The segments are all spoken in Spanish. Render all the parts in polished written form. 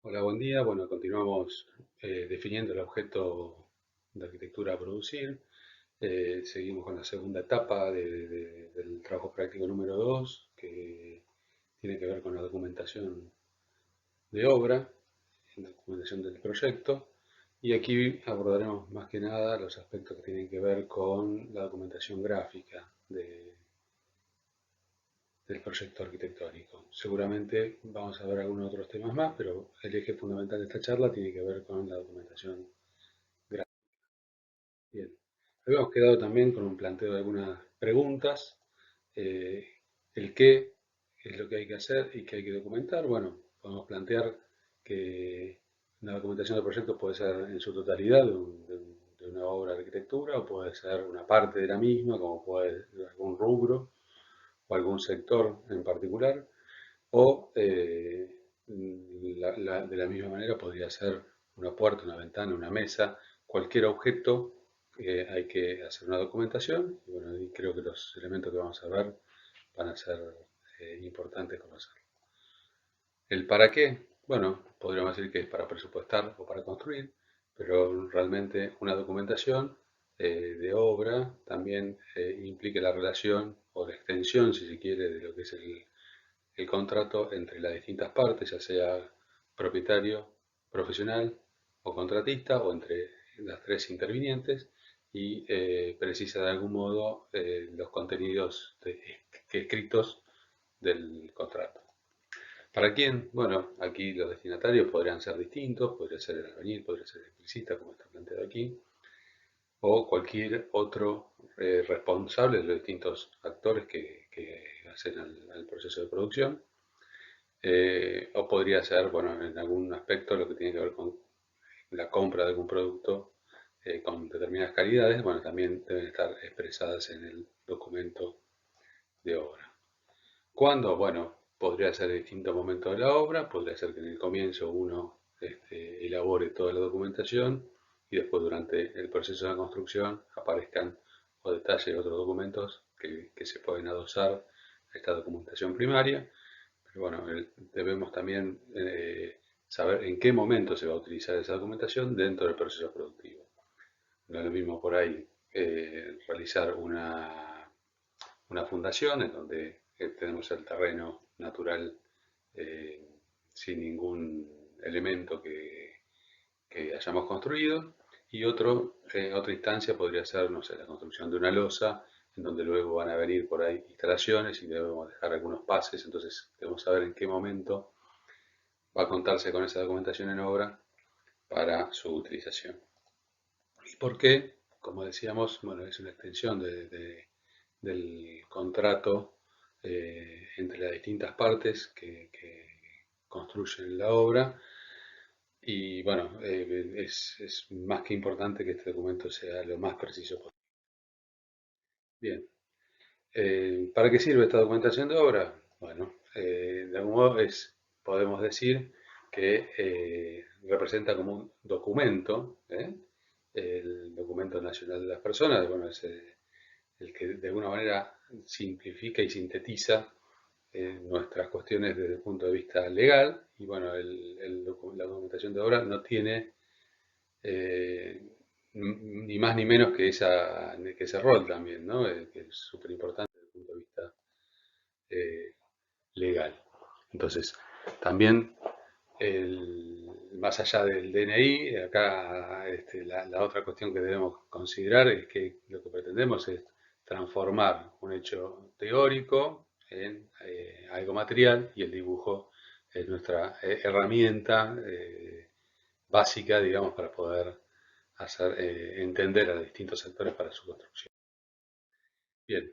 Hola, buen día. Bueno, continuamos definiendo el objeto de arquitectura a producir. Seguimos con la segunda etapa del trabajo práctico número 2, que tiene que ver con la documentación de obra, la documentación del proyecto. Y aquí abordaremos más que nada los aspectos que tienen que ver con la documentación gráfica del proyecto arquitectónico. Seguramente vamos a ver algunos otros temas más, pero el eje fundamental de esta charla tiene que ver con la documentación gráfica. Bien, habíamos quedado también con un planteo de algunas preguntas. eh, el qué es lo que hay que hacer y qué hay que documentar. Bueno, podemos plantear que una documentación del proyecto puede ser en su totalidad de una obra de arquitectura o puede ser una parte de la misma, como puede ser algún rubro o algún sector en particular, o de la misma manera podría ser una puerta, una ventana, una mesa, cualquier objeto. Hay que hacer una documentación y bueno, y creo que los elementos que vamos a ver van a ser importantes conocer. El para qué, bueno, podríamos decir que es para presupuestar o para construir, pero realmente una documentación de obra también implica la relación o la extensión, si se quiere, de lo que es el contrato entre las distintas partes, ya sea propietario, profesional o contratista, o entre las tres intervinientes, y precisa de algún modo los contenidos escritos del contrato. ¿Para quién? Bueno, aquí los destinatarios podrían ser distintos, podría ser el albañil, podría ser el electricista, como está planteado aquí, o cualquier otro responsable de los distintos actores que hacen al proceso de producción. O podría ser, bueno, en algún aspecto lo que tiene que ver con la compra de algún producto con determinadas calidades, bueno, también deben estar expresadas en el documento de obra. ¿Cuándo? Bueno, podría ser en distintos momentos de la obra, podría ser que en el comienzo uno elabore toda la documentación y después durante el proceso de construcción aparezcan o detalles otros documentos que se pueden adosar a esta documentación primaria. Pero bueno, debemos también saber en qué momento se va a utilizar esa documentación dentro del proceso productivo. No es lo mismo por ahí realizar una fundación en donde tenemos el terreno natural eh, sin ningún elemento que hayamos construido, y otra instancia podría ser, no sé, la construcción de una losa, en donde luego van a venir por ahí instalaciones y debemos dejar algunos pases, entonces debemos saber en qué momento va a contarse con esa documentación en obra para su utilización. ¿Y por qué? Como decíamos, bueno, es una extensión del contrato entre las distintas partes que construyen la obra. Y bueno, es más que importante que este documento sea lo más preciso posible. Bien, ¿para qué sirve esta documentación de obra? Bueno, de algún modo podemos decir que representa como un documento, el documento nacional de las personas, bueno, es el que de alguna manera simplifica y sintetiza nuestras cuestiones desde el punto de vista legal, y bueno, la documentación de obra no tiene eh, ni más ni menos que ese rol también, ¿no? Que es súper importante desde el punto de vista eh, legal. Entonces, también más allá del DNI, acá la otra cuestión que debemos considerar es que lo que pretendemos es transformar un hecho teórico en algo material, y el dibujo es nuestra herramienta básica, digamos, para poder hacer entender a los distintos sectores para su construcción. Bien,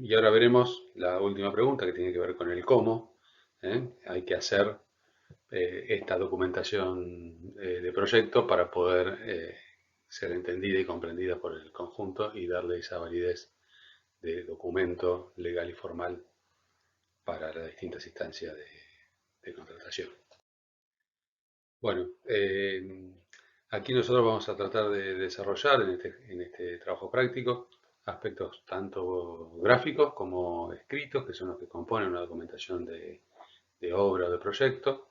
y ahora veremos la última pregunta que tiene que ver con el cómo. Hay que hacer esta documentación de proyecto para poder ser entendida y comprendida por el conjunto y darle esa validez de documento legal y formal para las distintas instancias de contratación. Bueno, aquí nosotros vamos a tratar de desarrollar en este trabajo práctico aspectos tanto gráficos como escritos, que son los que componen una documentación de obra o de proyecto.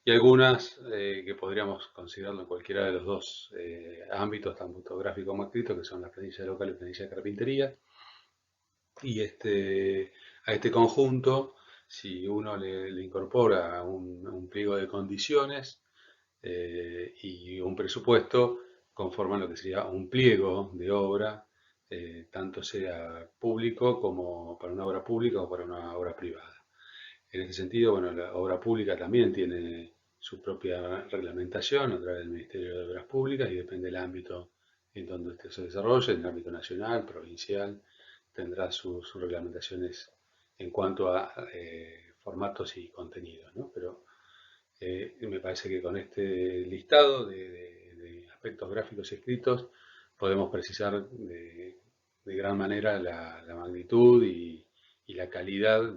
y algunas que podríamos considerarlo en cualquiera de los dos ámbitos, tanto gráfico como escrito, que son la planilla local y planilla de carpintería. Y a este conjunto, si uno le incorpora un pliego de condiciones y un presupuesto, conforman lo que sería un pliego de obra, tanto sea público como para una obra pública o para una obra privada. En este sentido, bueno, la obra pública también tiene su propia reglamentación a través del Ministerio de Obras Públicas y depende del ámbito en donde este se desarrolle, en el ámbito nacional, provincial, tendrá sus reglamentaciones en cuanto a formatos y contenidos, ¿no? Pero me parece que con este listado de aspectos gráficos y escritos podemos precisar de gran manera la magnitud y la calidad,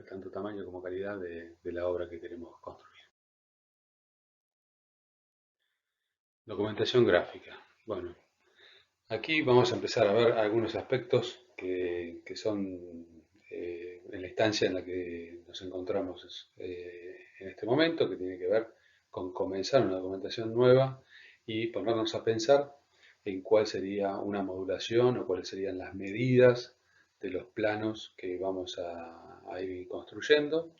tanto tamaño como calidad de la obra que queremos construir. Documentación gráfica. Bueno, aquí vamos a empezar a ver algunos aspectos que son en la instancia en la que nos encontramos en este momento, que tiene que ver con comenzar una documentación nueva y ponernos a pensar en cuál sería una modulación o cuáles serían las medidas de los planos que vamos a ir construyendo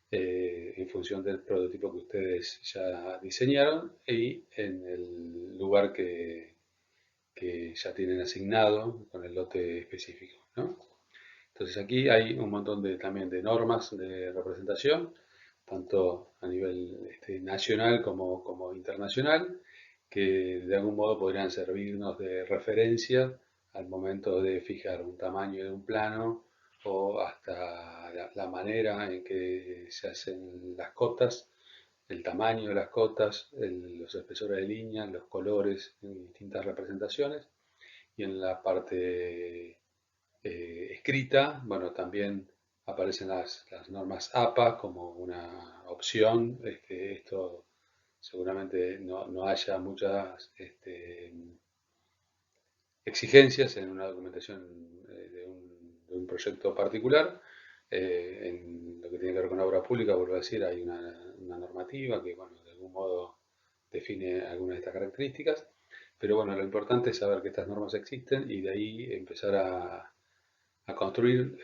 en función del prototipo que ustedes ya diseñaron y en el lugar que ya tienen asignado con el lote específico, ¿no? Entonces aquí hay un montón también de normas de representación, tanto a nivel nacional como internacional, que de algún modo podrían servirnos de referencia al momento de fijar un tamaño de un plano o hasta la manera en que se hacen las cotas, el tamaño de las cotas, los espesores de línea, los colores en distintas representaciones. Y en la parte escrita, bueno, también aparecen las normas APA como una opción. Esto seguramente no haya muchas exigencias en una documentación de un proyecto particular. En lo que tiene que ver con obra pública, vuelvo a decir, hay una normativa que, bueno, de algún modo define algunas de estas características. Pero bueno, lo importante es saber que estas normas existen y de ahí empezar a construir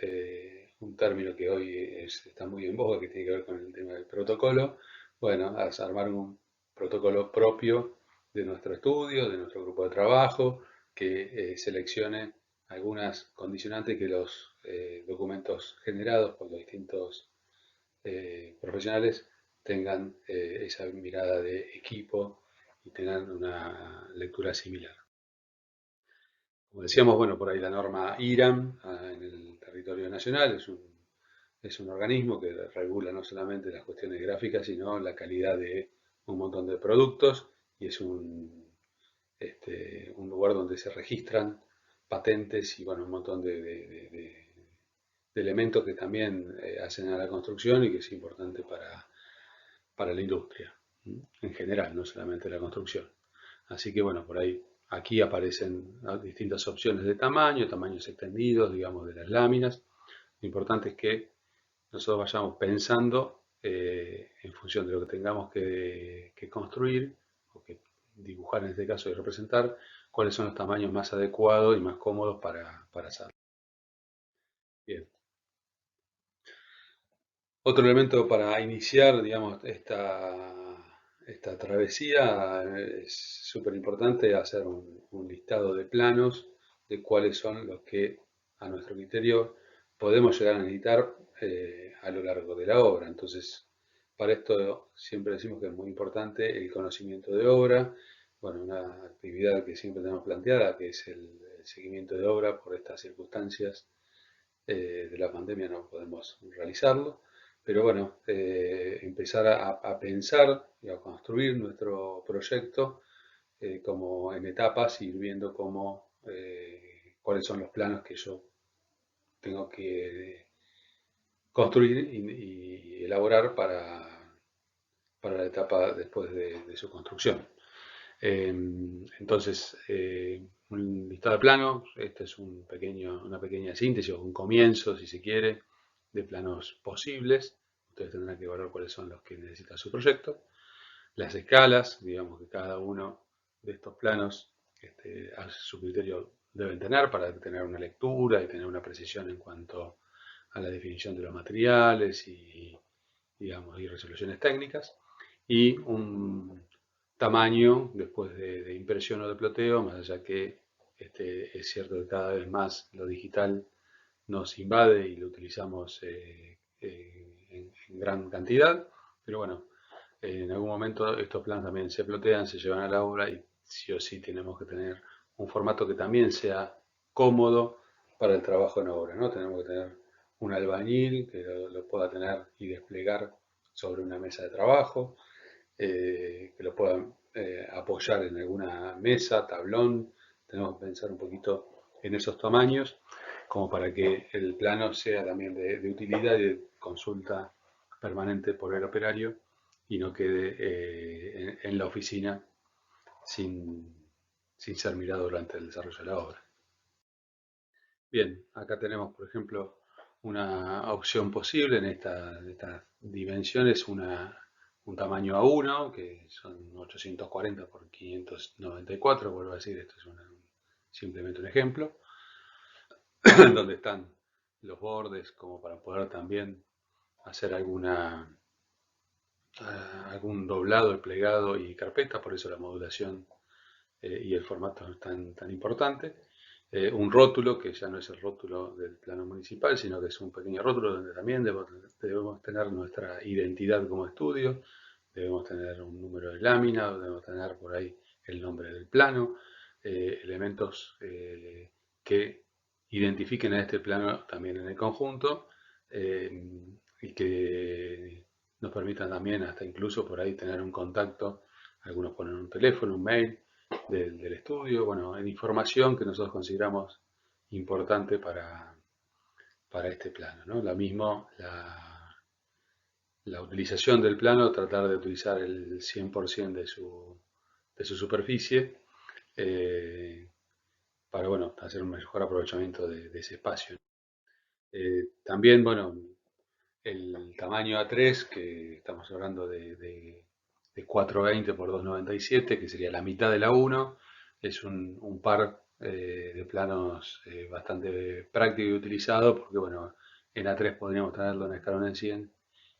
un término que hoy está muy en boga, que tiene que ver con el tema del protocolo. Bueno, a armar un protocolo propio de nuestro estudio, de nuestro grupo de trabajo, que seleccione algunas condicionantes que los documentos generados por los distintos profesionales tengan esa mirada de equipo y tengan una lectura similar. Como decíamos, bueno, por ahí la norma IRAM en el territorio nacional es un organismo que regula no solamente las cuestiones gráficas, sino la calidad de un montón de productos y es un lugar donde se registran patentes y bueno, un montón de elementos que también hacen a la construcción y que es importante para la industria en general, no solamente la construcción. Así que bueno, por ahí aquí aparecen distintas opciones de tamaño, tamaños extendidos, digamos, de las láminas. Lo importante es que nosotros vayamos pensando en función de lo que tengamos que construir o que dibujar en este caso y representar, cuáles son los tamaños más adecuados y más cómodos para hacerlo. Bien. Otro elemento para iniciar, digamos, esta travesía es súper importante hacer un listado de planos de cuáles son los que a nuestro criterio podemos llegar a necesitar a lo largo de la obra. Entonces, para esto siempre decimos que es muy importante el conocimiento de obra, bueno, una actividad que siempre tenemos planteada, que es el seguimiento de obra por estas circunstancias de la pandemia no podemos realizarlo, pero bueno, empezar a pensar y a construir nuestro proyecto como en etapas, ir viendo cuáles son los planos que yo tengo que construir y elaborar para la etapa después de su construcción. Entonces, un listado de planos, este es una pequeña síntesis o un comienzo, si se quiere, de planos posibles, ustedes tendrán que evaluar cuáles son los que necesita su proyecto. Las escalas, digamos que cada uno de estos planos a su criterio deben tener para tener una lectura y tener una precisión en cuanto a la definición de los materiales y, digamos, y resoluciones técnicas, y un tamaño después de impresión o de ploteo, más allá que es cierto que cada vez más lo digital nos invade y lo utilizamos en gran cantidad, pero bueno, en algún momento estos planos también se plotean, se llevan a la obra y sí o sí tenemos que tener un formato que también sea cómodo para el trabajo en obra, ¿no? Tenemos que tener un albañil que lo pueda tener y desplegar sobre una mesa de trabajo, que lo pueda apoyar en alguna mesa, tablón. Tenemos que pensar un poquito en esos tamaños como para que el plano sea también de utilidad y de consulta permanente por el operario y no quede en la oficina sin, sin ser mirado durante el desarrollo de la obra. Bien, acá tenemos, por ejemplo, una opción posible en estas dimensiones, un tamaño A1, que son 840 por 594, vuelvo a decir, esto es simplemente un ejemplo, donde están los bordes como para poder también hacer algún doblado, plegado y carpeta, por eso la modulación y el formato es tan importante. Un rótulo, que ya no es el rótulo del plano municipal, sino que es un pequeño rótulo donde también debemos tener nuestra identidad como estudio, debemos tener un número de lámina, debemos tener por ahí el nombre del plano, elementos que identifiquen a este plano también en el conjunto y que nos permitan también hasta incluso por ahí tener un contacto, algunos ponen un teléfono, un mail, del estudio, bueno, en información que nosotros consideramos importante para este plano, ¿no? Lo mismo, la utilización del plano, tratar de utilizar el 100% de su superficie para, bueno, hacer un mejor aprovechamiento de ese espacio. También, bueno, el tamaño A3, que estamos hablando de 420 por 297, que sería la mitad de la 1, es un par de planos bastante práctico y utilizado, porque bueno, en A3 podríamos tenerlo en escalón en 100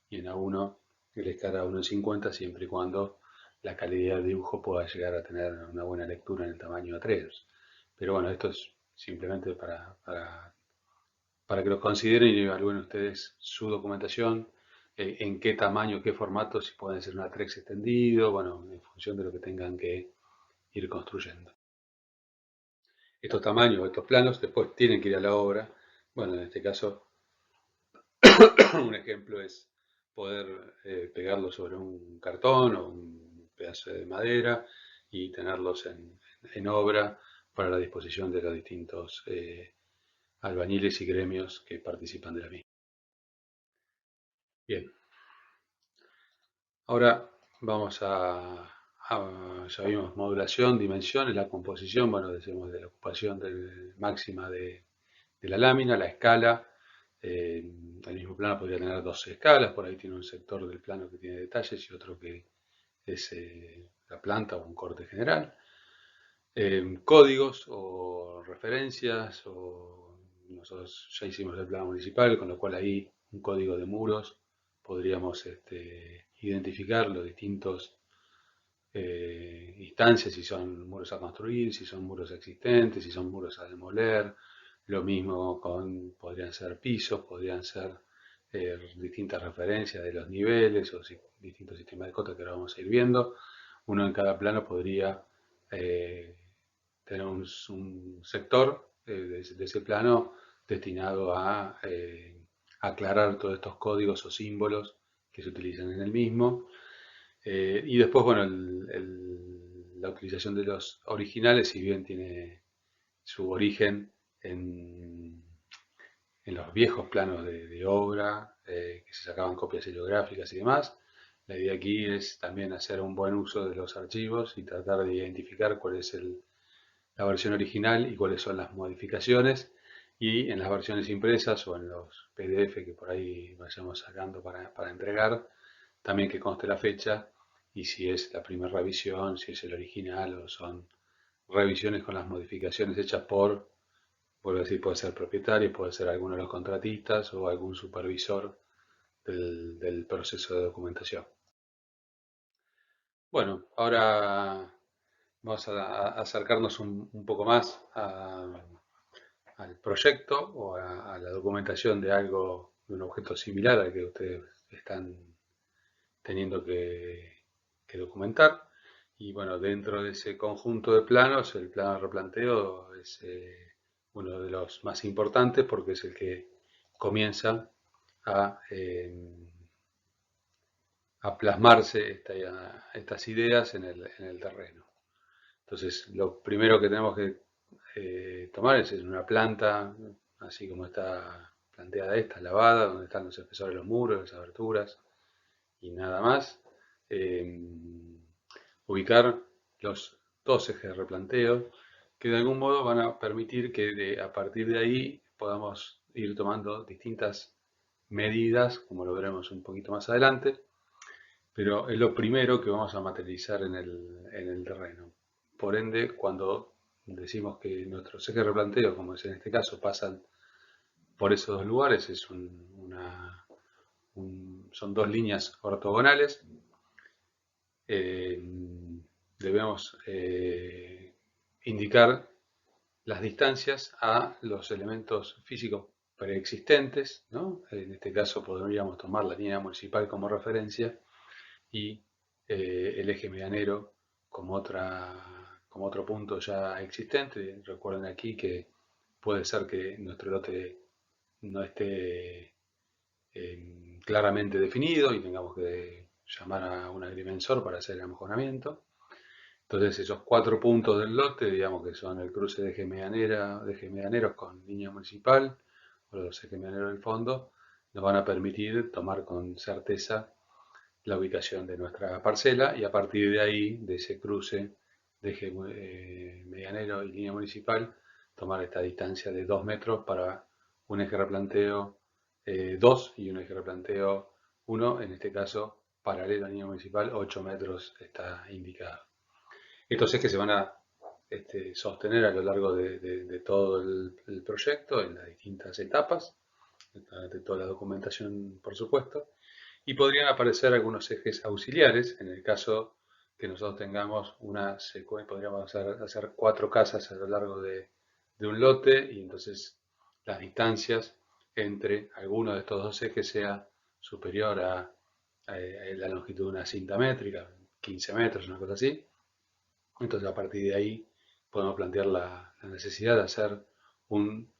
y en A1 el escala 1 en 50, siempre y cuando la calidad de dibujo pueda llegar a tener una buena lectura en el tamaño A3. Pero bueno, esto es simplemente para que lo consideren y evalúen ustedes su documentación, en qué tamaño, qué formato, si pueden ser un A3 extendido, bueno, en función de lo que tengan que ir construyendo. Estos tamaños, estos planos, después tienen que ir a la obra. Bueno, en este caso, un ejemplo es poder pegarlos sobre un cartón o un pedazo de madera y tenerlos en obra para la disposición de los distintos albañiles y gremios que participan de la misma. Bien, ahora vamos ya vimos modulación, dimensiones, la composición, bueno, decimos de la ocupación máxima de la lámina, la escala. El mismo plano podría tener dos escalas, por ahí tiene un sector del plano que tiene detalles y otro que es la planta o un corte general. Códigos o referencias, o nosotros ya hicimos el plano municipal, con lo cual ahí un código de muros podríamos identificar los distintos instancias, si son muros a construir, si son muros existentes, si son muros a demoler. Lo mismo podrían ser pisos, podrían ser distintas referencias de los niveles o distintos sistemas de cotas que ahora vamos a ir viendo. Uno en cada plano podría eh, tener un sector de ese plano destinado a aclarar todos estos códigos o símbolos que se utilizan en el mismo. Y después, bueno, la utilización de los originales, si bien tiene su origen en los viejos planos de obra, que se sacaban copias heliográficas y demás, la idea aquí es también hacer un buen uso de los archivos y tratar de identificar cuál es la versión original y cuáles son las modificaciones y en las versiones impresas o en los PDF que por ahí vayamos sacando para entregar, también que conste la fecha y si es la primera revisión, si es el original o son revisiones con las modificaciones hechas por, vuelvo a decir, puede ser propietario, puede ser alguno de los contratistas o algún supervisor del proceso de documentación. Bueno, ahora vamos a acercarnos un poco más al proyecto o a la documentación de algo, de un objeto similar al que ustedes están teniendo que documentar. Y bueno, dentro de ese conjunto de planos, el plano de replanteo es uno de los más importantes porque es el que comienza a, a plasmarse estas ideas en el terreno. Entonces, lo primero que tenemos que tomar es una planta, así como está planteada esta, lavada, donde están los espesores de los muros, las aberturas y nada más. Ubicar los dos ejes de replanteo que de algún modo van a permitir que a partir de ahí podamos ir tomando distintas medidas, como lo veremos un poquito más adelante, pero es lo primero que vamos a materializar en el terreno. Por ende, cuando decimos que nuestros ejes de replanteo, como es en este caso, pasan por esos dos lugares, son dos líneas ortogonales, eh, debemos indicar las distancias a los elementos físicos preexistentes, ¿no? En este caso podríamos tomar la línea municipal como referencia y el eje medianero como otro punto ya existente. Recuerden aquí que puede ser que nuestro lote no esté claramente definido y tengamos que llamar a un agrimensor para hacer el mejoramiento. Entonces esos cuatro puntos del lote, digamos que son el cruce de eje medianeros con línea municipal o los ejes medianeros del fondo, nos van a permitir tomar con certeza la ubicación de nuestra parcela y a partir de ahí, de ese cruce de eje medianero y línea municipal, tomar esta distancia de 2 metros para un eje replanteo 2 y un eje replanteo 1, en este caso paralelo a la línea municipal, 8 metros está indicado. Estos ejes se van a sostener a lo largo de todo el proyecto en las distintas etapas, de toda la documentación por supuesto, y podrían aparecer algunos ejes auxiliares en el caso que nosotros tengamos una secuencia, podríamos hacer 4 casas a lo largo de un lote y entonces las distancias entre alguno de estos dos ejes sea superior a la longitud de una cinta métrica, 15 metros, una cosa así. Entonces a partir de ahí podemos plantear la necesidad de hacer un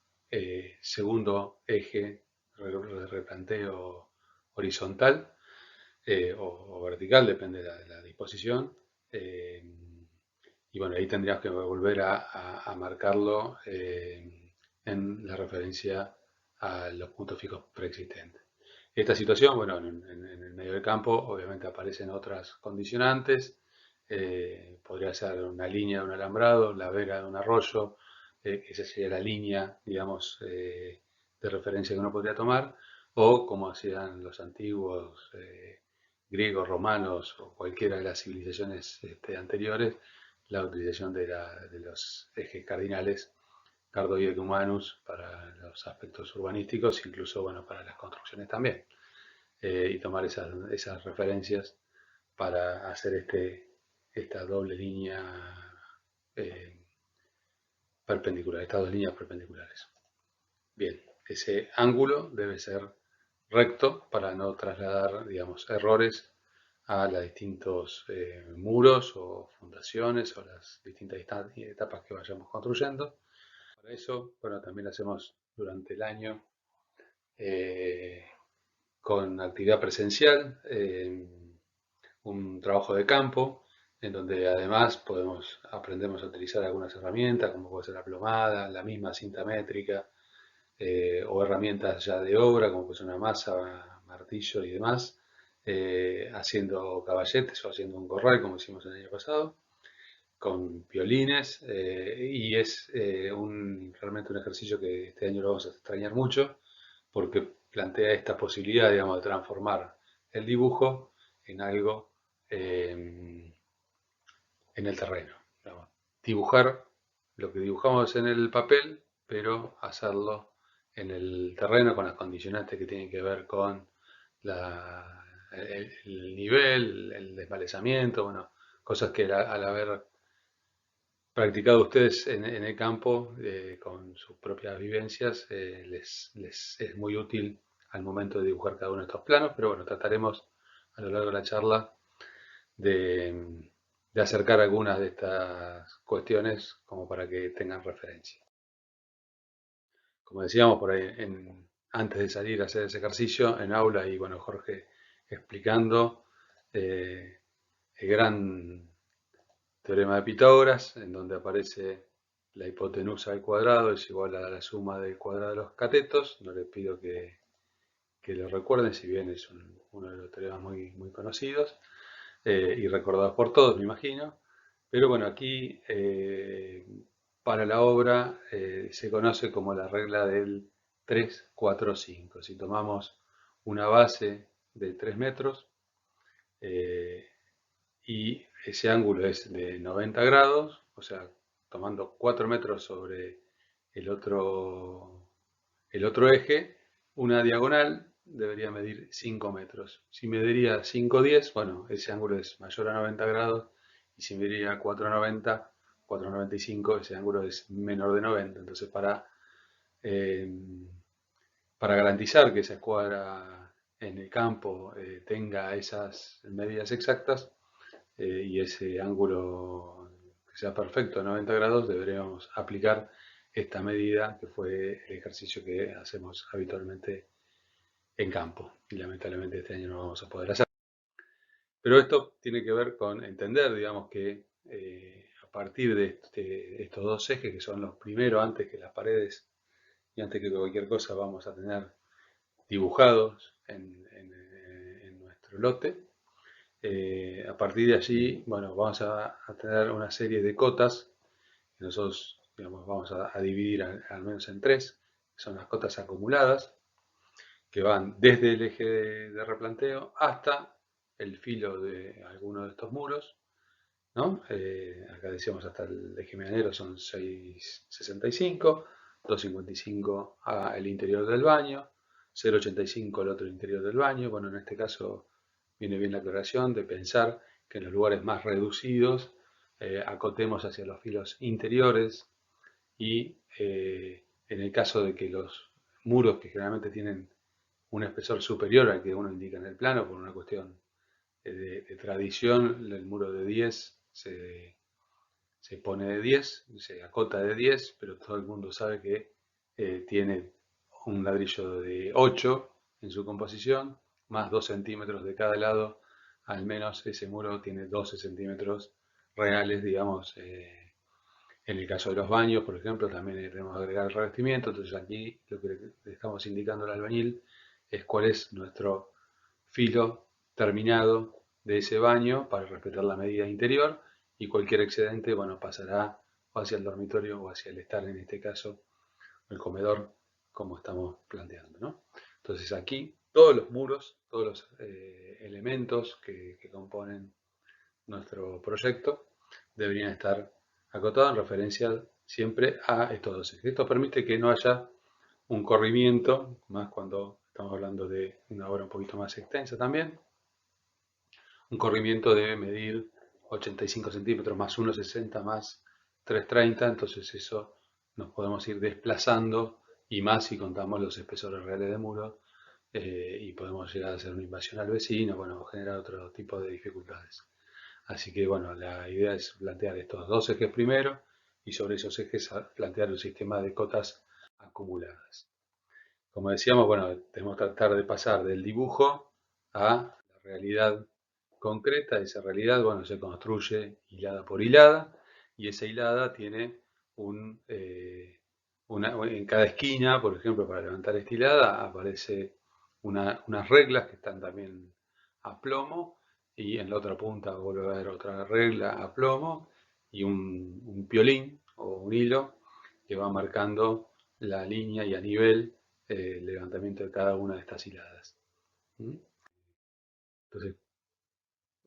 segundo eje de replanteo horizontal o vertical, depende de la disposición. Eh, y bueno, ahí tendríamos que volver a marcarlo en la referencia a los puntos fijos preexistentes. Esta situación, bueno, en el medio del campo obviamente aparecen otras condicionantes, podría ser una línea de un alambrado, la vera de un arroyo, esa sería la línea, digamos, de referencia que uno podría tomar, o como hacían los antiguos griegos, romanos o cualquiera de las civilizaciones anteriores, la utilización de los ejes cardinales cardoide humanus para los aspectos urbanísticos, incluso bueno, para las construcciones también, y tomar esas referencias para hacer esta doble línea eh, perpendicular, estas dos líneas perpendiculares. Bien, ese ángulo debe ser recto para no trasladar, digamos, errores a los distintos muros o fundaciones o las distintas etapas que vayamos construyendo. Para eso, bueno, también hacemos durante el año con actividad presencial, un trabajo de campo, en donde además aprendemos a utilizar algunas herramientas, como puede ser la plomada, la misma cinta métrica, o herramientas ya de obra, como puede ser una masa, martillo y demás, haciendo caballetes o haciendo un corral, como hicimos el año pasado. con violines y es realmente un ejercicio que este año lo vamos a extrañar mucho porque plantea esta posibilidad, digamos, de transformar el dibujo en algo en el terreno. Digamos. Dibujar lo que dibujamos en el papel, pero hacerlo en el terreno con las condicionantes que tienen que ver con el nivel, el desmalezamiento, bueno, cosas que al haber practicado ustedes en el campo con sus propias vivencias les es muy útil al momento de dibujar cada uno de estos planos, pero bueno, trataremos a lo largo de la charla de, de acercar algunas de estas cuestiones como para que tengan referencia. Como decíamos por ahí, antes de salir a hacer ese ejercicio en aula y bueno, Jorge explicando el gran teorema de Pitágoras, en donde aparece la hipotenusa al cuadrado es igual a la suma del cuadrado de los catetos. No les pido que lo recuerden, si bien es uno de los teoremas muy conocidos y recordados por todos, me imagino. Pero bueno, aquí para la obra se conoce como la regla del 3, 4, 5. Si tomamos una base de 3 metros eh, y ese ángulo es de 90 grados, o sea, tomando 4 metros sobre el otro eje, una diagonal debería medir 5 metros. Si mediría 5,10, bueno, ese ángulo es mayor a 90 grados, y si mediría 4,90, 4,95, ese ángulo es menor de 90. Entonces, eh, para garantizar que esa escuadra en el campo tenga esas medidas exactas, y ese ángulo que sea perfecto, 90 grados, deberíamos aplicar esta medida que fue el ejercicio que hacemos habitualmente en campo. Y lamentablemente este año no vamos a poder hacer. Pero esto tiene que ver con entender, digamos, que a partir de estos dos ejes, que son los primeros antes que las paredes y antes que cualquier cosa, vamos a tener dibujados en nuestro lote. A partir de allí, bueno, vamos a tener una serie de cotas que nosotros, digamos, vamos a dividir al menos en tres, que son las cotas acumuladas, que van desde el eje de replanteo hasta el filo de alguno de estos muros, ¿no? Acá decíamos hasta el eje medianero son 6,65, 2,55 el interior del baño, 0,85 el otro interior del baño. Bueno, en este caso viene bien la aclaración de pensar que en los lugares más reducidos acotemos hacia los filos interiores y en el caso de que los muros que generalmente tienen un espesor superior al que uno indica en el plano por una cuestión de tradición, el muro de 10 se pone de 10, se acota de 10, pero todo el mundo sabe que tiene un ladrillo de 8 en su composición, más 2 centímetros de cada lado, al menos ese muro tiene 12 centímetros reales, digamos. En el caso de los baños, por ejemplo, también debemos agregar el revestimiento, entonces aquí lo que le estamos indicando al albañil es cuál es nuestro filo terminado de ese baño para respetar la medida interior, y cualquier excedente, bueno, pasará o hacia el dormitorio o hacia el estar, en este caso, el comedor, como estamos planteando, ¿no? Entonces aquí todos los muros, todos los elementos que componen nuestro proyecto deberían estar acotados en referencia siempre a estos dos ejes. Esto permite que no haya un corrimiento, más cuando estamos hablando de una obra un poquito más extensa también. Un corrimiento debe medir 85 centímetros más 1,60 más 3,30, entonces eso nos podemos ir desplazando, y más si contamos los espesores reales de muro, y podemos llegar a hacer una invasión al vecino, bueno, generar otro tipo de dificultades. Así que bueno, la idea es plantear estos dos ejes primero y sobre esos ejes plantear un sistema de cotas acumuladas. Como decíamos, bueno, tenemos que tratar de pasar del dibujo a la realidad concreta. Esa realidad, bueno, se construye hilada por hilada, y esa hilada tiene en cada esquina, por ejemplo, para levantar esta hilada aparece unas reglas que están también a plomo, y en la otra punta vuelve a haber otra regla a plomo, y un piolín o un hilo que va marcando la línea y a nivel el levantamiento de cada una de estas hiladas. ¿Mm? Entonces,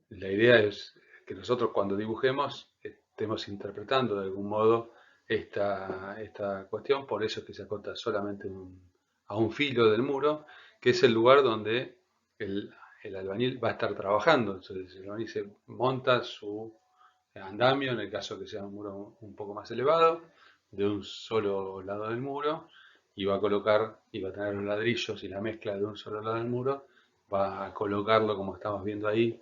la idea es que nosotros cuando dibujemos estemos interpretando de algún modo esta cuestión, por eso es que se acota solamente a un filo del muro, que es el lugar donde el, el albañil va a estar trabajando. Entonces el albañil se monta su andamio, en el caso que sea un muro un poco más elevado, de un solo lado del muro, y va a colocar, y va a tener los ladrillos y la mezcla de un solo lado del muro, va a colocarlo como estamos viendo ahí,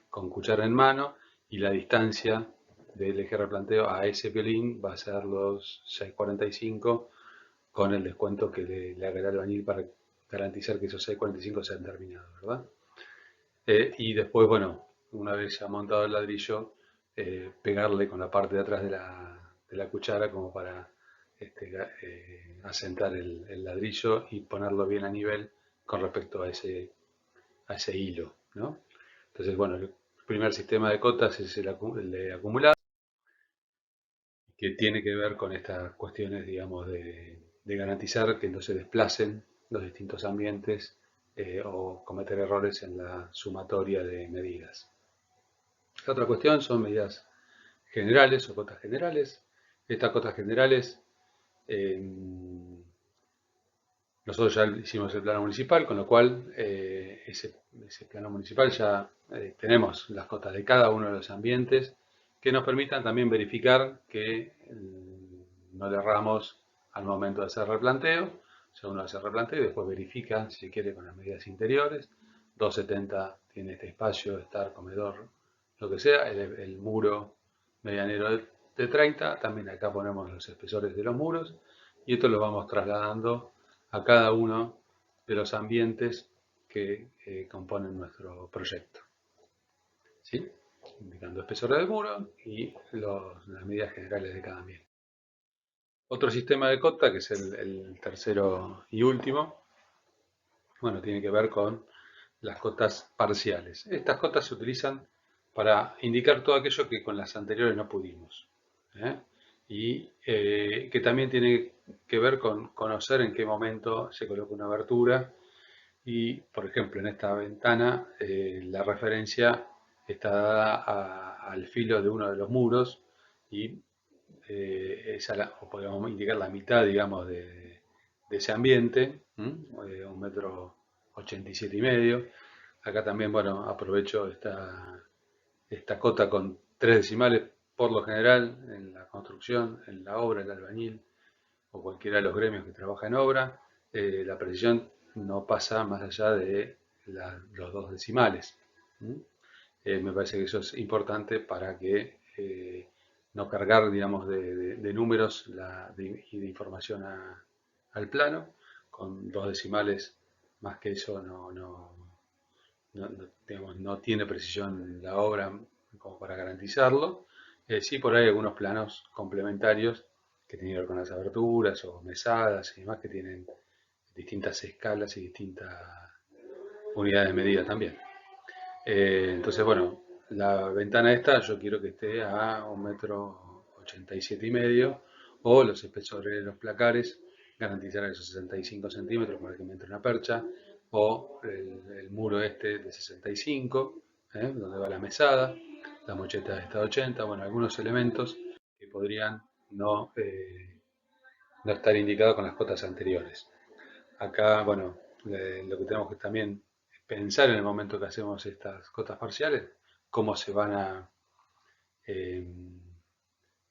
con cuchara en mano, y la distancia del eje replanteo a ese violín va a ser los 6,45 con el descuento que le haga el albañil para garantizar que esos 6,45 sean terminados, ¿verdad? Y después, bueno, una vez ya montado el ladrillo, pegarle con la parte de atrás de la cuchara como para asentar el ladrillo y ponerlo bien a nivel con respecto a ese hilo, ¿no? Entonces, bueno, el primer sistema de cotas es el de acumulado, que tiene que ver con estas cuestiones, digamos, de garantizar que no se desplacen los distintos ambientes o cometer errores en la sumatoria de medidas. La otra cuestión son medidas generales o cotas generales. Estas cotas generales, eh, nosotros ya hicimos el plano municipal, con lo cual ese plano municipal ya tenemos las cotas de cada uno de los ambientes que nos permitan también verificar que no le erramos al momento de hacer replanteo. O sea, uno hace replanteo y después verifica si quiere con las medidas interiores. 270 tiene este espacio, estar, comedor, lo que sea. El muro medianero de 30, también acá ponemos los espesores de los muros y esto lo vamos trasladando a cada uno de los ambientes que componen nuestro proyecto. ¿Sí? Indicando espesor del muro y las medidas generales de cada ambiente. Otro sistema de cota, que es el tercero y último, bueno, tiene que ver con las cotas parciales. Estas cotas se utilizan para indicar todo aquello que con las anteriores no pudimos. ¿Eh? Y que también tiene que ver con conocer en qué momento se coloca una abertura. Y, por ejemplo, en esta ventana la referencia está dada al filo de uno de los muros y o podemos indicar la mitad, digamos, de ese ambiente, 1,87 m. Acá también, bueno, aprovecho esta cota con 3 decimales, por lo general, en la construcción, en la obra, el albañil o cualquiera de los gremios que trabaja en obra, la precisión no pasa más allá de los 2 decimales. Me parece que eso es importante para que no cargar, digamos, de números y de información al plano. Con 2 decimales más que eso digamos, no tiene precisión la obra como para garantizarlo. Sí, por ahí algunos planos complementarios que tienen que ver con las aberturas o mesadas y demás que tienen distintas escalas y distintas unidades de medida también. Entonces, bueno, la ventana esta yo quiero que esté a 1,87 m o los espesores de los placares garantizar esos 65 centímetros para que me entre una percha o el muro este de 65, donde va la mesada, la mocheta está de 80, bueno, algunos elementos que podrían no estar indicados con las cotas anteriores. Acá, bueno, lo que tenemos que también pensar en el momento que hacemos estas cotas parciales, cómo se van eh,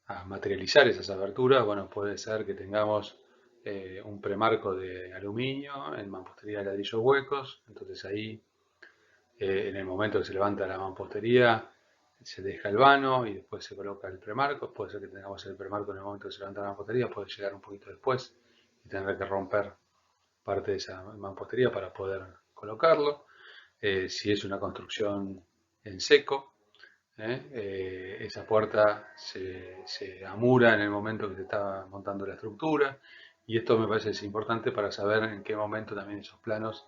a materializar esas aberturas. Bueno, puede ser que tengamos un premarco de aluminio en mampostería de ladrillos huecos, entonces ahí en el momento que se levanta la mampostería se deja el vano y después se coloca el premarco. Puede ser que tengamos el premarco en el momento que se levanta la mampostería, puede llegar un poquito después y tener que romper parte de esa mampostería para poder colocarlo. Si es una construcción en seco, esa puerta se amura en el momento que se está montando la estructura y esto me parece es importante para saber en qué momento también esos planos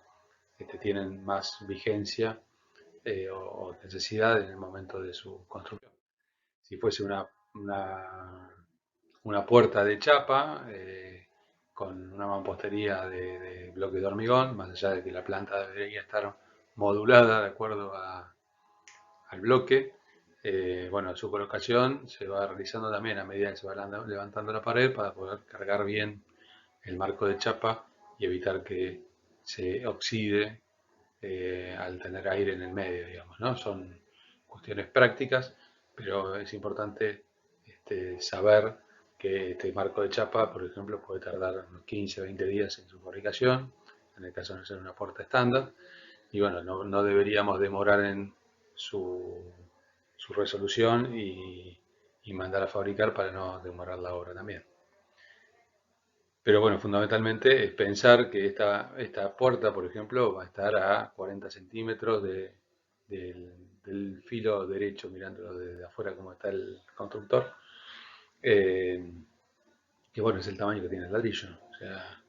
tienen más vigencia o necesidad en el momento de su construcción. Si fuese una una puerta de chapa con una mampostería de bloques de hormigón, más allá de que la planta debería estar modulada de acuerdo al bloque. Bueno, su colocación se va realizando también a medida que se va levantando la pared para poder cargar bien el marco de chapa y evitar que se oxide al tener aire en el medio, digamos, ¿no? Son cuestiones prácticas, pero es importante saber que este marco de chapa, por ejemplo, puede tardar unos 15 o 20 días en su fabricación, en el caso de no ser una puerta estándar, y bueno, no deberíamos demorar en su resolución y mandar a fabricar para no demorar la obra también. Pero bueno, fundamentalmente es pensar que esta puerta, por ejemplo, va a estar a 40 centímetros del filo derecho, mirándolo desde afuera como está el constructor. Eh, que bueno, es el tamaño que tiene el ladrillo. O sea,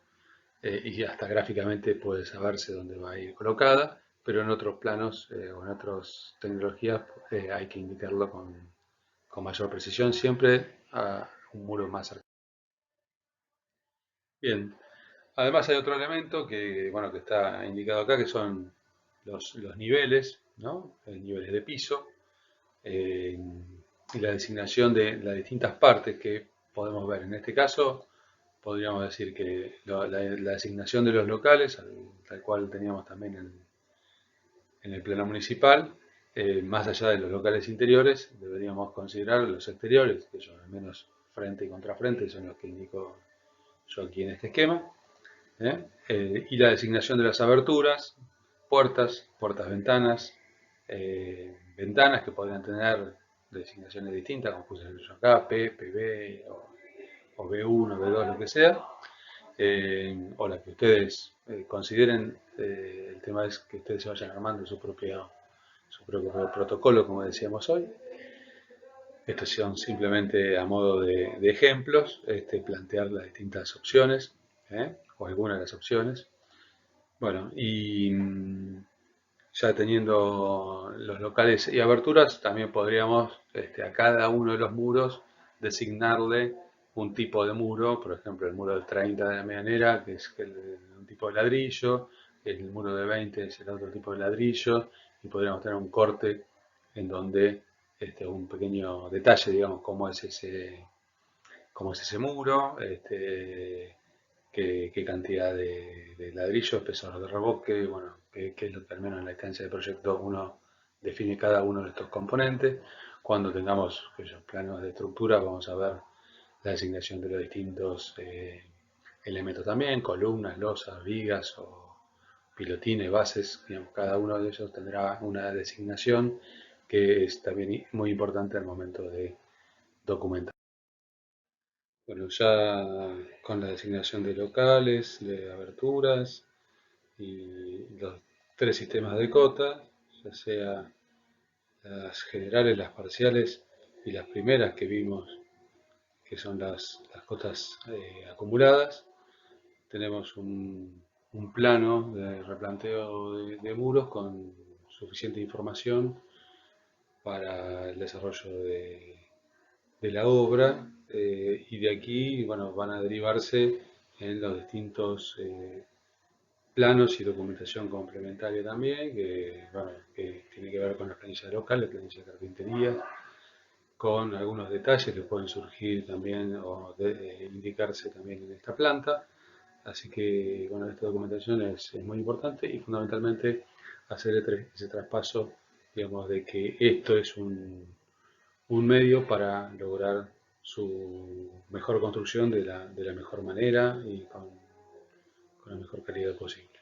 y hasta gráficamente puede saberse dónde va a ir colocada, pero en otros planos o en otras tecnologías hay que indicarlo con mayor precisión, siempre a un muro más cercano. Bien, además hay otro elemento que, bueno, que está indicado acá, que son los niveles, ¿no? Niveles de piso eh, y la designación de las distintas partes que podemos ver. En este caso, podríamos decir que la designación de los locales, tal cual teníamos también en el plano municipal, más allá de los locales interiores, deberíamos considerar los exteriores, que son al menos frente y contrafrente, son los que indico yo aquí en este esquema. Y la designación de las aberturas, puertas, ventanas, ventanas que podrían tener designaciones distintas, como puse yo acá, P, PB o B1, B2, lo que sea, o las que ustedes consideren. El tema es que ustedes se vayan armando su propio protocolo, como decíamos hoy. Estos son simplemente a modo de ejemplos, plantear las distintas opciones, o algunas de las opciones. Bueno, y ya teniendo los locales y aberturas, también podríamos a cada uno de los muros designarle un tipo de muro, por ejemplo el muro del 30 de la medianera, que es un tipo de ladrillo, el muro de 20 es el otro tipo de ladrillo, y podríamos tener un corte en donde un pequeño detalle, digamos, cómo es ese muro, qué cantidad de ladrillos, espesor de revoque, bueno, qué es lo que al menos en la instancia de proyecto uno define cada uno de estos componentes. Cuando tengamos aquellos planos de estructura vamos a ver la designación de los distintos elementos también, columnas, losas, vigas o pilotines, bases, digamos, cada uno de ellos tendrá una designación que es también muy importante al momento de documentar. Bueno, ya con la designación de locales, de aberturas y los tres sistemas de cota, ya sea las generales, las parciales y las primeras que vimos, que son las cotas acumuladas, tenemos un plano de replanteo de muros con suficiente información para el desarrollo de la obra, y de aquí, bueno, van a derivarse en los distintos planos y documentación complementaria también, bueno, que tiene que ver con la planilla local, la planilla de carpintería, con algunos detalles que pueden surgir también o indicarse también en esta planta. Así que, bueno, esta documentación es muy importante y fundamentalmente hacer ese traspaso, digamos, de que esto es un medio para lograr su mejor construcción de la mejor manera y con la mejor calidad posible.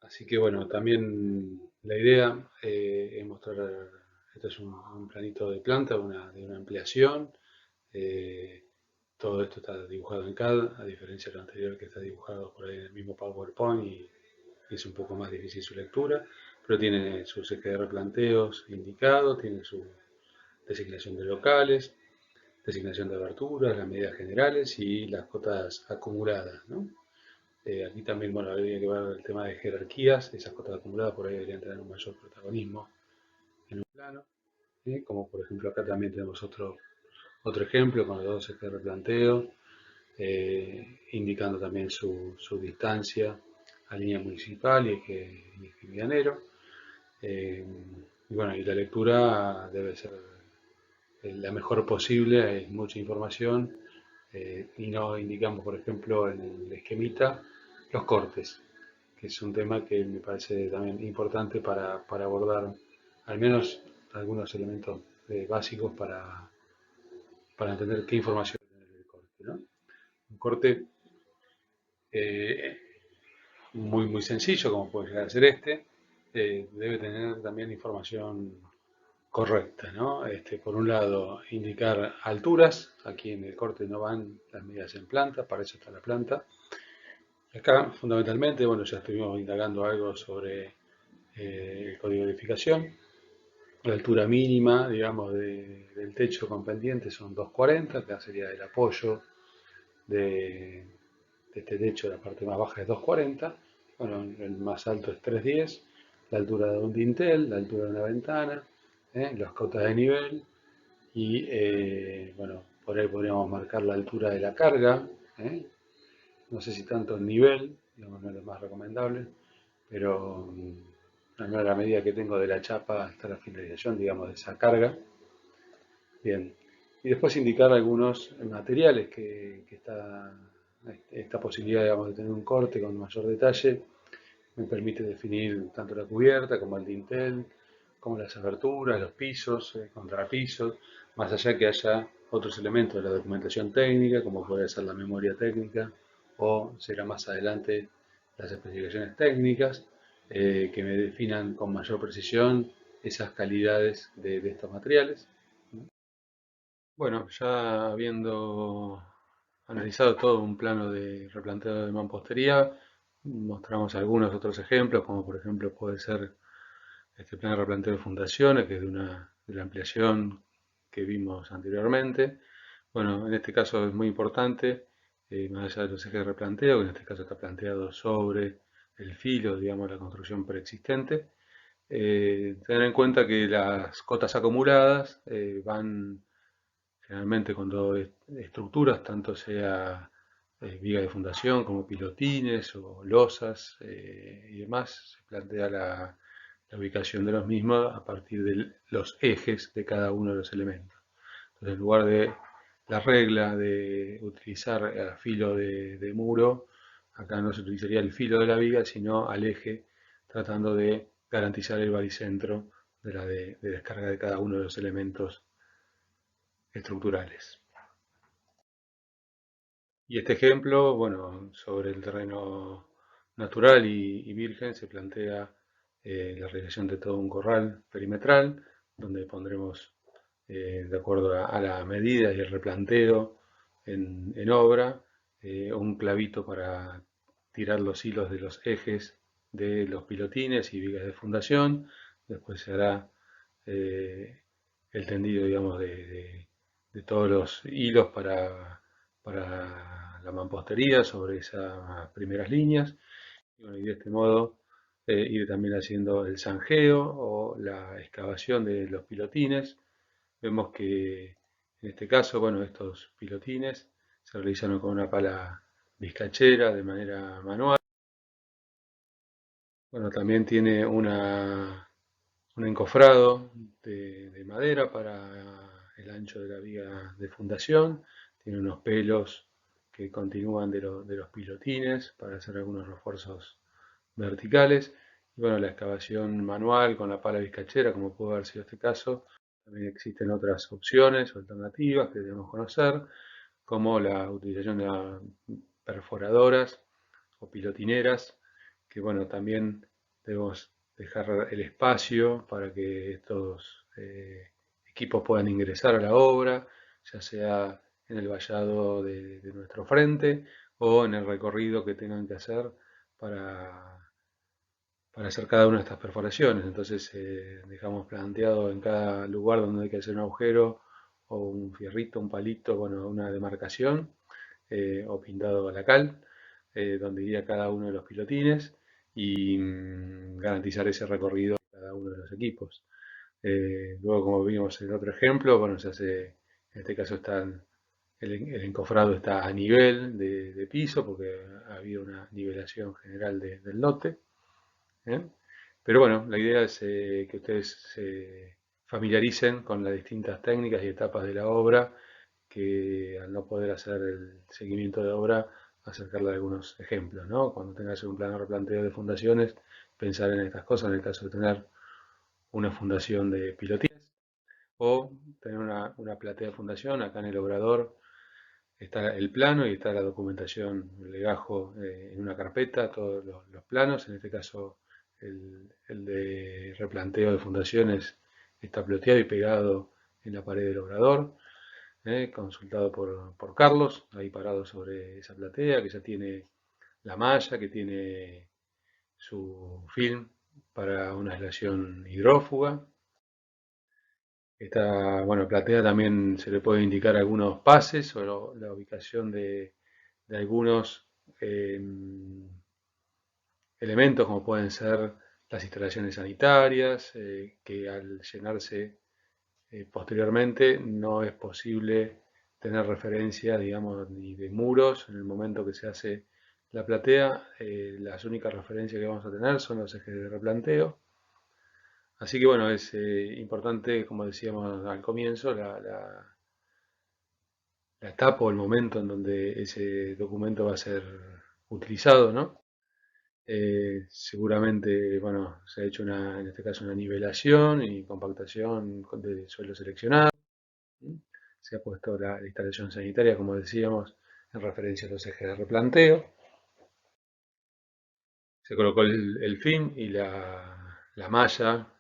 Así que bueno, también la idea es mostrar, esto es un planito de planta, de una ampliación. eh, Todo esto está dibujado en CAD, a diferencia de lo anterior que está dibujado por ahí en el mismo PowerPoint y es un poco más difícil su lectura, pero tiene sus ejes de replanteos indicados, tiene su designación de locales, designación de aberturas, las medidas generales y las cotas acumuladas, ¿no? Aquí también, bueno, habría que ver el tema de jerarquías, esas cotas acumuladas por ahí deberían tener un mayor protagonismo en un plano. como por ejemplo acá también tenemos otro ejemplo con los dos ejes de replanteo, indicando también su distancia a línea municipal y eje medianero. Y bueno, y la lectura debe ser la mejor posible, hay mucha información y no indicamos, por ejemplo, en el esquemita los cortes, que es un tema que me parece también importante para abordar al menos algunos elementos básicos para entender qué información tiene el corte, ¿no? Un corte eh, muy sencillo, como puede llegar a ser este, debe tener también información correcta, ¿no? Por un lado, indicar alturas. Aquí en el corte no van las medidas en planta, para eso está la planta. Acá, fundamentalmente, bueno, ya estuvimos indagando algo sobre el código de edificación. La altura mínima, digamos, del techo con pendiente son 2,40, que sería el apoyo de, de este techo, la parte más baja es 2,40. Bueno, el más alto es 3,10. La altura de un dintel, la altura de una ventana, las cotas de nivel, y bueno, por ahí podríamos marcar la altura de la carga, ¿eh? No sé si tanto el nivel, digamos, no es lo más recomendable, pero al menos a la medida que tengo de la chapa hasta la finalización, digamos, de esa carga. Bien, y después indicar algunos materiales que esta posibilidad, digamos, de tener un corte con mayor detalle me permite definir tanto la cubierta como el dintel, como las aberturas, los pisos, contrapisos, más allá que haya otros elementos de la documentación técnica, como puede ser la memoria técnica, o será más adelante las especificaciones técnicas, que me definan con mayor precisión esas calidades de estos materiales. Bueno, ya habiendo analizado todo un plano de replanteo de mampostería, mostramos algunos otros ejemplos, como por ejemplo puede ser este plan de replanteo de fundaciones, que es de la ampliación que vimos anteriormente. Bueno, en este caso es muy importante, más allá de los ejes de replanteo, que en este caso está planteado sobre el filo, digamos, la construcción preexistente, tener en cuenta que las cotas acumuladas van generalmente cuando estructuras, tanto sea viga de fundación como pilotines o losas y demás, se plantea la ubicación de los mismos a partir de los ejes de cada uno de los elementos. Entonces, en lugar de la regla de utilizar el filo de muro, acá no se utilizaría el filo de la viga, sino al eje, tratando de garantizar el baricentro de descarga de cada uno de los elementos estructurales. Y este ejemplo, bueno, sobre el terreno natural y virgen, se plantea la realización de todo un corral perimetral, donde pondremos, de acuerdo a la medida y el replanteo en obra, un clavito para tirar los hilos de los ejes de los pilotines y vigas de fundación. Después se hará el tendido, digamos, de todos los hilos para la mampostería sobre esas primeras líneas. Y, bueno, y de este modo ir también haciendo el zanjeo o la excavación de los pilotines. Vemos que en este caso, bueno, estos pilotines se realizaron con una pala vizcachera de manera manual. Bueno, también tiene un encofrado de madera para el ancho de la viga de fundación. Tiene unos pelos que continúan de los pilotines para hacer algunos refuerzos verticales. Y bueno, la excavación manual con la pala vizcachera, como pudo haber sido este caso. También existen otras opciones o alternativas que debemos conocer, como la utilización de perforadoras o pilotineras, que bueno, también debemos dejar el espacio para que estos equipos puedan ingresar a la obra, ya sea en el vallado de nuestro frente o en el recorrido que tengan que hacer para, para hacer cada una de estas perforaciones. Entonces dejamos planteado en cada lugar donde hay que hacer un agujero o un fierrito, un palito, bueno, una demarcación o pintado a la cal, donde iría cada uno de los pilotines y garantizar ese recorrido de cada uno de los equipos. Luego, como vimos en otro ejemplo, bueno, se hace, en este caso el encofrado está a nivel de piso porque ha habido una nivelación general del lote. ¿Eh? Pero bueno, la idea es que ustedes se familiaricen con las distintas técnicas y etapas de la obra, que al no poder hacer el seguimiento de obra, acercarle a algunos ejemplos, ¿no? Cuando tengas un plano de replanteo de fundaciones, pensar en estas cosas en el caso de tener una fundación de pilotines o tener una platea de fundación. Acá en el obrador está el plano y está la documentación, el legajo en una carpeta, todos los planos. En este caso, el de replanteo de fundaciones está ploteado y pegado en la pared del obrador, consultado por Carlos, ahí parado sobre esa platea, que ya tiene la malla, que tiene su film para una aislación hidrófuga. Esta, bueno, platea también se le puede indicar algunos pases o la ubicación de algunos eh, elementos como pueden ser las instalaciones sanitarias, que al llenarse posteriormente no es posible tener referencia, digamos, ni de muros en el momento que se hace la platea. Las únicas referencias que vamos a tener son los ejes de replanteo. Así que bueno, es importante, como decíamos al comienzo, la etapa o el momento en donde ese documento va a ser utilizado, ¿no? Seguramente, bueno, se ha hecho en este caso una nivelación y compactación de suelo seleccionado. ¿Sí? Se ha puesto la instalación sanitaria, como decíamos, en referencia a los ejes de replanteo. Se colocó el film y la malla,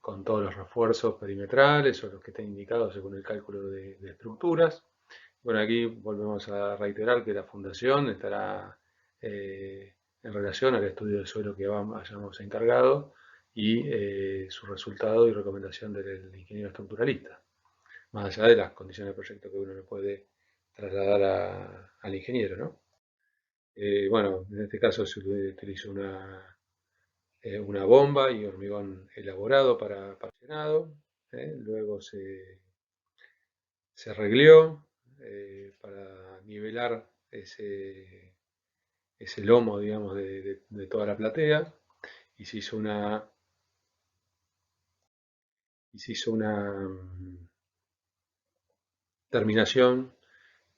con todos los refuerzos perimetrales o los que estén indicados según el cálculo de estructuras. Bueno, aquí volvemos a reiterar que la fundación estará en relación al estudio de suelo que hayamos encargado y su resultado y recomendación del ingeniero estructuralista, más allá de las condiciones de proyecto que uno le puede trasladar al ingeniero, ¿no? Bueno, en este caso se utilizó una bomba y hormigón elaborado para llenado. Luego se arregló para nivelar ese lomo, digamos, de toda la platea y se hizo una terminación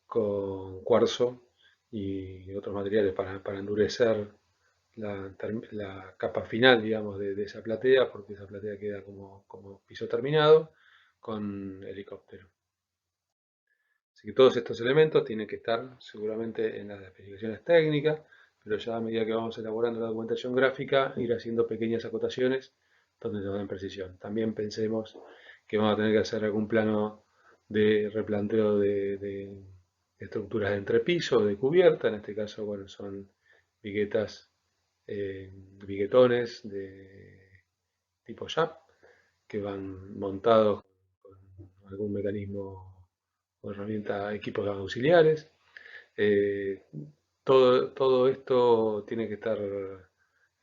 con cuarzo y otros materiales para endurecer la capa final, digamos, de esa platea, porque esa platea queda como piso terminado con helicóptero. Así que todos estos elementos tienen que estar seguramente en las especificaciones técnicas, pero ya a medida que vamos elaborando la documentación gráfica, ir haciendo pequeñas acotaciones donde nos den precisión. También pensemos que vamos a tener que hacer algún plano de replanteo de estructuras de entrepiso, de cubierta. En este caso, bueno, son viguetas, viguetones de tipo JAP que van montados con algún mecanismo o herramienta, equipos auxiliares. Eh, todo esto tiene que estar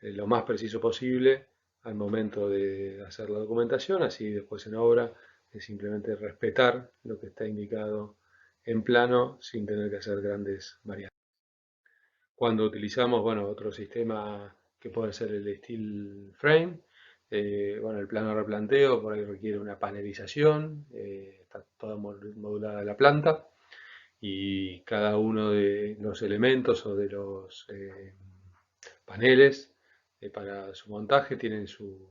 lo más preciso posible al momento de hacer la documentación, así después en obra es simplemente respetar lo que está indicado en plano sin tener que hacer grandes variantes. Cuando utilizamos, bueno, otro sistema que puede ser el steel frame, bueno, el plano de replanteo por ahí requiere una panelización, está toda modulada la planta y cada uno de los elementos o de los paneles para su montaje tienen su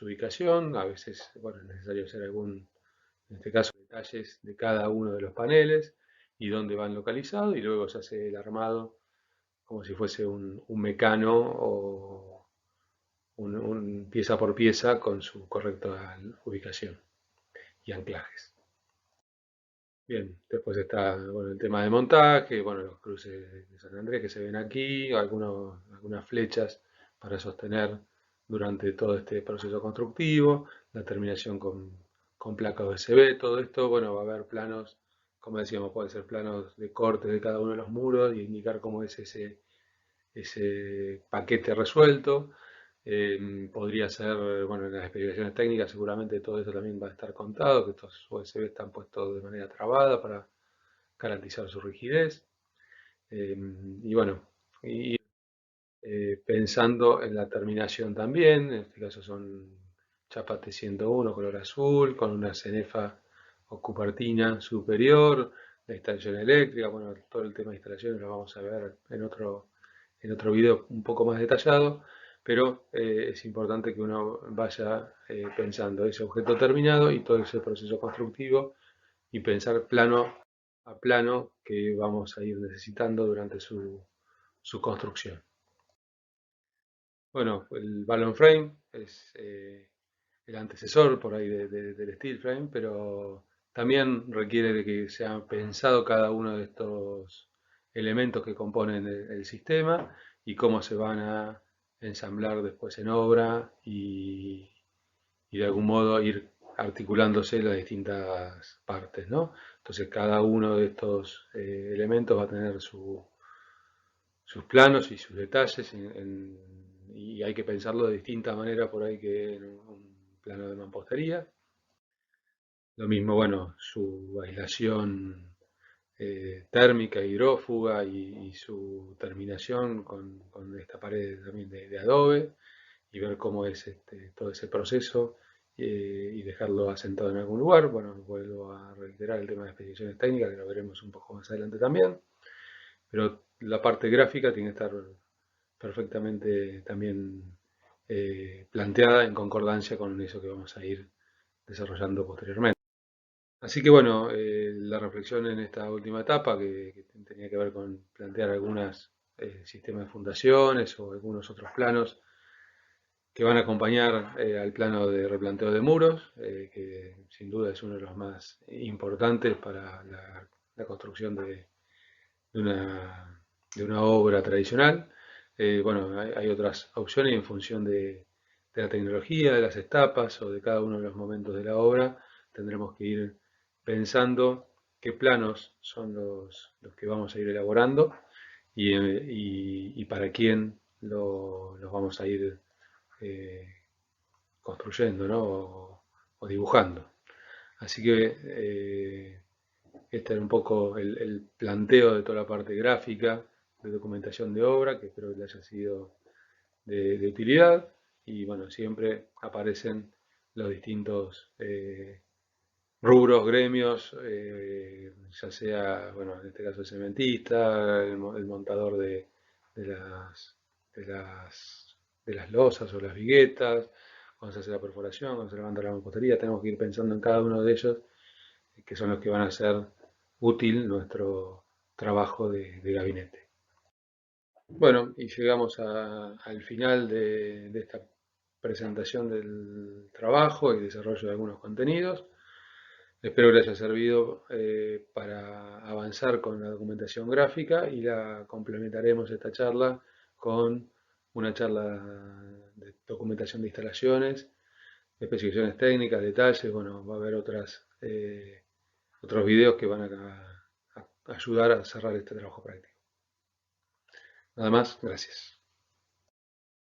ubicación. A veces, bueno, es necesario hacer en este caso, detalles de cada uno de los paneles y dónde van localizados y luego se hace el armado como si fuese un mecano o un pieza por pieza con su correcta ubicación y anclajes. Bien, después está bueno, el tema de montaje, bueno, los cruces de San Andrés que se ven aquí, algunas flechas para sostener durante todo este proceso constructivo, la terminación con placas USB, todo esto, bueno, va a haber planos, como decíamos, pueden ser planos de corte de cada uno de los muros y indicar cómo es ese paquete resuelto. Podría ser, bueno, en las especificaciones técnicas seguramente todo eso también va a estar contado, que estos USB están puestos de manera trabada para garantizar su rigidez. Y bueno, y pensando en la terminación también, en este caso son chapa T101 color azul, con una cenefa o cupertina superior, la instalación eléctrica, bueno, todo el tema de instalación lo vamos a ver en otro video un poco más detallado, pero es importante que uno vaya pensando ese objeto terminado y todo ese proceso constructivo y pensar plano a plano que vamos a ir necesitando durante su construcción. Bueno, el balloon frame es el antecesor por ahí del steel frame, pero también requiere de que se ha pensado cada uno de estos elementos que componen el sistema y cómo se van a ensamblar después en obra y de algún modo ir articulándose las distintas partes, ¿no? Entonces cada uno de estos elementos va a tener sus planos y sus detalles y hay que pensarlo de distinta manera por ahí que en un plano de mampostería. Lo mismo, bueno, su aislación térmica, hidrófuga y su terminación con esta pared también de adobe y ver cómo es todo ese proceso y dejarlo asentado en algún lugar. Bueno, vuelvo a reiterar el tema de especificaciones técnicas, que lo veremos un poco más adelante también, pero la parte gráfica tiene que estar perfectamente también planteada en concordancia con eso que vamos a ir desarrollando posteriormente. Así que bueno, la reflexión en esta última etapa que tenía que ver con plantear algunos sistemas de fundaciones o algunos otros planos que van a acompañar al plano de replanteo de muros, que sin duda es uno de los más importantes para la construcción de una obra tradicional. Bueno, hay otras opciones en función de la tecnología, de las etapas o de cada uno de los momentos de la obra. Tendremos que ir pensando qué planos son los que vamos a ir elaborando y para quién los vamos a ir eh, construyendo, ¿no? O dibujando. Así que este era un poco el planteo de toda la parte gráfica, de documentación de obra, que espero que le haya sido de utilidad. Y bueno, siempre aparecen los distintos rubros, gremios, ya sea, bueno, en este caso el cementista, el montador de las, de las, de las losas o las viguetas, cuando se hace la perforación, cuando se levanta la mampostería, tenemos que ir pensando en cada uno de ellos que son los que van a hacer útil nuestro trabajo de gabinete. Bueno, y llegamos al final de esta presentación del trabajo y desarrollo de algunos contenidos. Espero que les haya servido para avanzar con la documentación gráfica y la complementaremos esta charla con una charla de documentación de instalaciones, especificaciones técnicas, detalles, bueno, va a haber otros videos que van a ayudar a cerrar este trabajo práctico. Nada más, gracias.